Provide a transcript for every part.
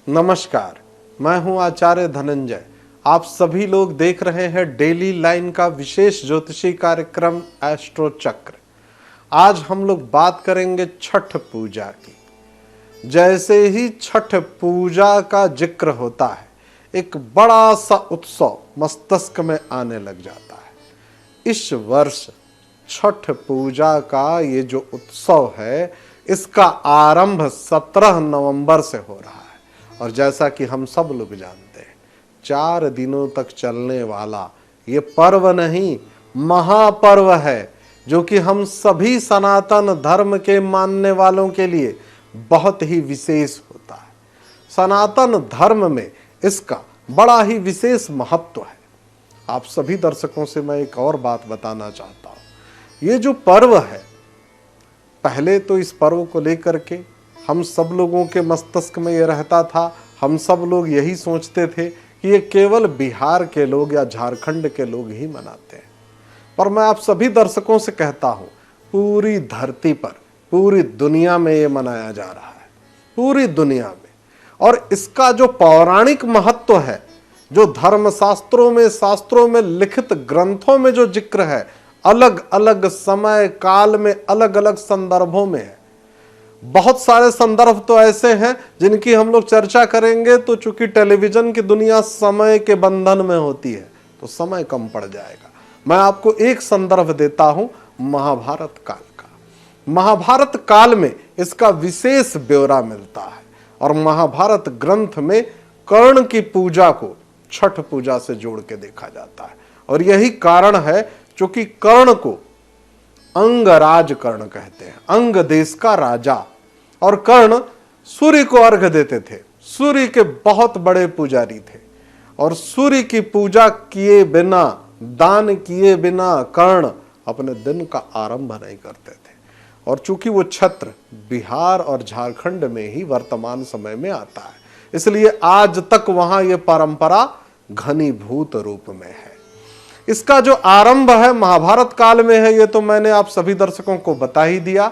नमस्कार, मैं हूं आचार्य धनंजय। आप सभी लोग देख रहे हैं डेली लाइन का विशेष ज्योतिषी कार्यक्रम एस्ट्रो चक्र। आज हम लोग बात करेंगे छठ पूजा की। जैसे ही छठ पूजा का जिक्र होता है, एक बड़ा सा उत्सव मस्तिष्क में आने लग जाता है। इस वर्ष छठ पूजा का ये जो उत्सव है, इसका आरंभ 17 नवंबर से हो रहा है। और जैसा कि हम सब लोग जानते हैं, 4 दिनों तक चलने वाला ये पर्व नहीं, महापर्व है, जो कि हम सभी सनातन धर्म के मानने वालों के लिए बहुत ही विशेष होता है। सनातन धर्म में इसका बड़ा ही विशेष महत्व है। आप सभी दर्शकों से मैं एक और बात बताना चाहता हूं। ये जो पर्व है, पहले तो इस पर्व को लेकर के हम सब लोगों के मस्तिष्क में ये रहता था, हम सब लोग यही सोचते थे कि ये केवल बिहार के लोग या झारखंड के लोग ही मनाते हैं। पर मैं आप सभी दर्शकों से कहता हूं, पूरी धरती पर, पूरी दुनिया में ये मनाया जा रहा है, पूरी दुनिया में। और इसका जो पौराणिक महत्व है, जो शास्त्रों में लिखित ग्रंथों में जो जिक्र है, अलग अलग समय काल में अलग अलग संदर्भों में है। बहुत सारे संदर्भ तो ऐसे हैं जिनकी हम लोग चर्चा करेंगे, तो चूंकि टेलीविजन की दुनिया समय के बंधन में होती है तो समय कम पड़ जाएगा। मैं आपको एक संदर्भ देता हूं, महाभारत काल का। महाभारत काल में इसका विशेष ब्यौरा मिलता है। और महाभारत ग्रंथ में कर्ण की पूजा को छठ पूजा से जोड़ के देखा जाता है। और यही कारण है क्योंकि कर्ण को अंगराज कर्ण कहते हैं, अंग देश का राजा। और कर्ण सूर्य को अर्घ्य देते थे, सूर्य के बहुत बड़े पुजारी थे। और सूर्य की पूजा किए बिना, दान किए बिना कर्ण अपने दिन का आरंभ नहीं करते थे। और चूंकि वो छत्र बिहार और झारखंड में ही वर्तमान समय में आता है, इसलिए आज तक वहां ये परंपरा घनीभूत रूप में है। इसका जो आरंभ है महाभारत काल में है, ये तो मैंने आप सभी दर्शकों को बता ही दिया।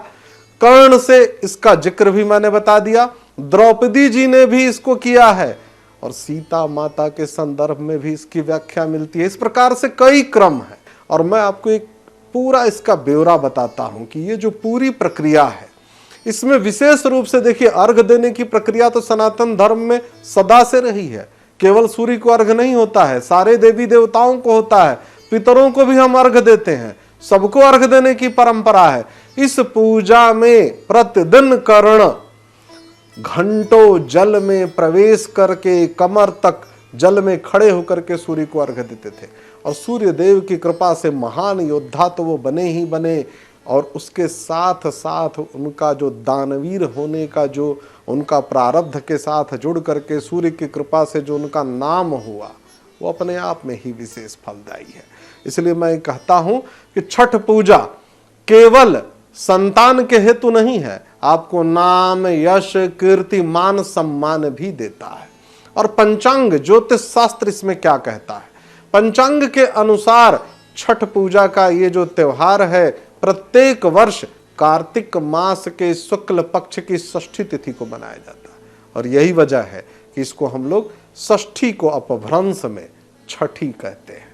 कर्ण से इसका जिक्र भी मैंने बता दिया। द्रौपदी जी ने भी इसको किया है और सीता माता के संदर्भ में भी इसकी व्याख्या मिलती है। इस प्रकार से कई क्रम है। और मैं आपको एक पूरा इसका ब्यौरा बताता हूं कि ये जो पूरी प्रक्रिया है, इसमें विशेष रूप से देखिए, अर्घ देने की प्रक्रिया तो सनातन धर्म में सदा से रही है। केवल सूर्य को अर्घ नहीं होता है, सारे देवी देवताओं को होता है, पितरों को भी हम अर्घ देते हैं, सबको अर्घ देने की परंपरा है। इस पूजा में प्रतिदिन कर्ण घंटों जल में प्रवेश करके कमर तक जल में खड़े होकर के सूर्य को अर्घ देते थे। और सूर्य देव की कृपा से महान योद्धा तो वो बने ही बने, और उसके साथ साथ उनका जो दानवीर होने का जो उनका प्रारब्ध के साथ जुड़ करके सूर्य की कृपा से जो उनका नाम हुआ, वो अपने आप में ही विशेष फलदायी है। इसलिए मैं कहता हूं कि छठ पूजा केवल संतान के हेतु नहीं है, आपको नाम, यश, कीर्ति, मान, सम्मान भी देता है। और पंचांग ज्योतिष शास्त्र इसमें क्या कहता है? पंचांग के अनुसार छठ पूजा का ये जो त्योहार है, प्रत्येक वर्ष कार्तिक मास के शुक्ल पक्ष की षष्ठी तिथि को मनाया जाता है। और यही वजह है कि इसको हम लोग षष्ठी को अपभ्रंश में छठी कहते हैं,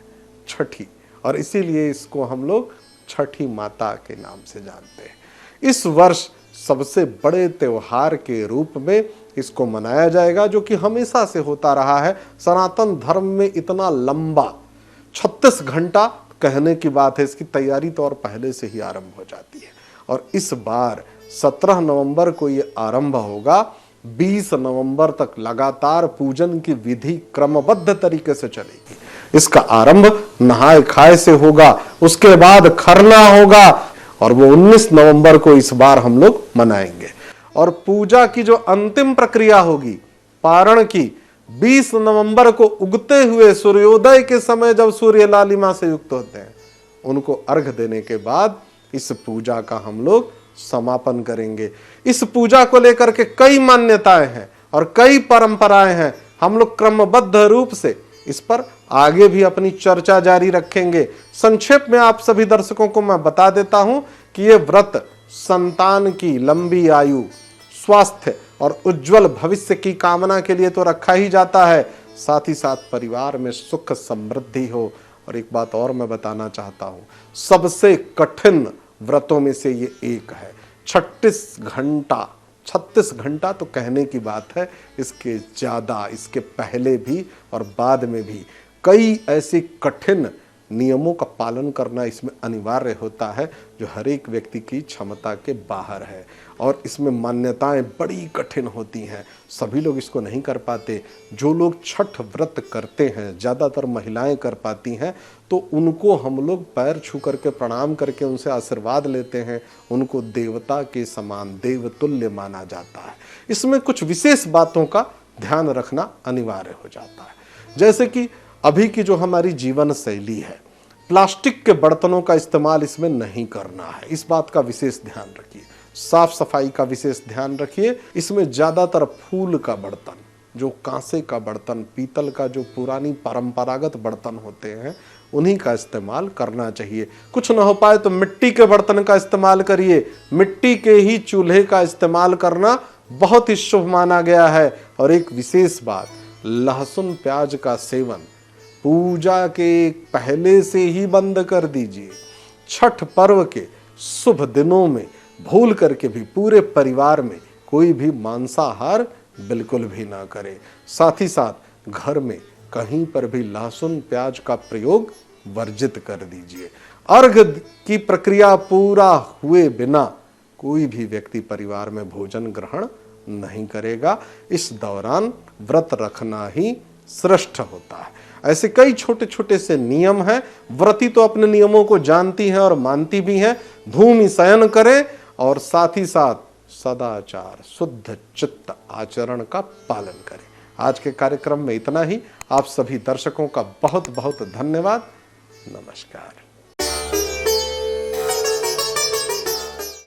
छठी। और इसीलिए इसको हम लोग छठी माता के नाम से जानते हैं। इस वर्ष सबसे बड़े त्योहार के रूप में इसको मनाया जाएगा, जो कि हमेशा से होता रहा है। सनातन धर्म में इतना लंबा 36 घंटा कहने की बात है, इसकी तैयारी तो और पहले से ही आरंभ हो जाती है। और इस बार 17 नवंबर को ये आरंभ होगा, 20 नवंबर तक लगातार पूजन की विधि क्रमबद्ध तरीके से चलेगी। इसका आरंभ नहाए खाए से होगा, उसके बाद खरना होगा, और वो 19 नवंबर को इस बार हम लोग मनाएंगे। और पूजा की जो अंतिम प्रक्रिया होगी पारण की, 20 नवंबर को उगते हुए सूर्योदय के समय जब सूर्य लालिमा से युक्त होते हैं, उनको अर्घ देने के बाद इस पूजा का हम लोग समापन करेंगे। इस पूजा को लेकर के कई मान्यताएं हैं और कई परंपराएं हैं। हम लोग क्रमबद्ध रूप से इस पर आगे भी अपनी चर्चा जारी रखेंगे। संक्षेप में आप सभी दर्शकों को मैं बता देता हूं कि यह व्रत संतान की लंबी आयु, स्वास्थ्य और उज्जवल भविष्य की कामना के लिए तो रखा ही जाता है, साथ ही साथ परिवार में सुख समृद्धि हो। और एक बात और मैं बताना चाहता हूं, सबसे कठिन व्रतों में से ये एक है। 36 घंटा तो कहने की बात है, इसके ज्यादा, इसके पहले भी और बाद में भी कई ऐसे कठिन नियमों का पालन करना इसमें अनिवार्य होता है, जो हर एक व्यक्ति की क्षमता के बाहर है। और इसमें मान्यताएं बड़ी कठिन होती हैं, सभी लोग इसको नहीं कर पाते। जो लोग छठ व्रत करते हैं, ज़्यादातर महिलाएं कर पाती हैं, तो उनको हम लोग पैर छू करके प्रणाम करके उनसे आशीर्वाद लेते हैं। उनको देवता के समान, देवतुल्य माना जाता है। इसमें कुछ विशेष बातों का ध्यान रखना अनिवार्य हो जाता है, जैसे कि अभी की जो हमारी जीवन शैली है, प्लास्टिक के बर्तनों का इस्तेमाल इसमें नहीं करना है, इस बात का विशेष ध्यान रखिए। साफ सफाई का विशेष ध्यान रखिए। इसमें ज़्यादातर फूल का बर्तन, जो कांसे का बर्तन, पीतल का जो पुरानी परंपरागत बर्तन होते हैं, उन्हीं का इस्तेमाल करना चाहिए। कुछ न हो पाए तो मिट्टी के बर्तन का इस्तेमाल करिए। मिट्टी के ही चूल्हे का इस्तेमाल करना बहुत ही शुभ माना गया है। और एक विशेष बात, लहसुन प्याज का सेवन पूजा के पहले से ही बंद कर दीजिए। छठ पर्व के शुभ दिनों में भूल करके भी पूरे परिवार में कोई भी मांसाहार बिल्कुल भी ना करे। साथ ही साथ घर में कहीं पर भी लहसुन प्याज का प्रयोग वर्जित कर दीजिए। अर्घ की प्रक्रिया पूरा हुए बिना कोई भी व्यक्ति परिवार में भोजन ग्रहण नहीं करेगा। इस दौरान व्रत रखना ही श्रेष्ठ होता है। ऐसे कई छोटे छोटे से नियम हैं। व्रती तो अपने नियमों को जानती हैं और मानती भी हैं। भूमि शयन करें और साथ ही साथ सदाचार, शुद्ध चित्त आचरण का पालन करें। आज के कार्यक्रम में इतना ही। आप सभी दर्शकों का बहुत बहुत धन्यवाद। नमस्कार।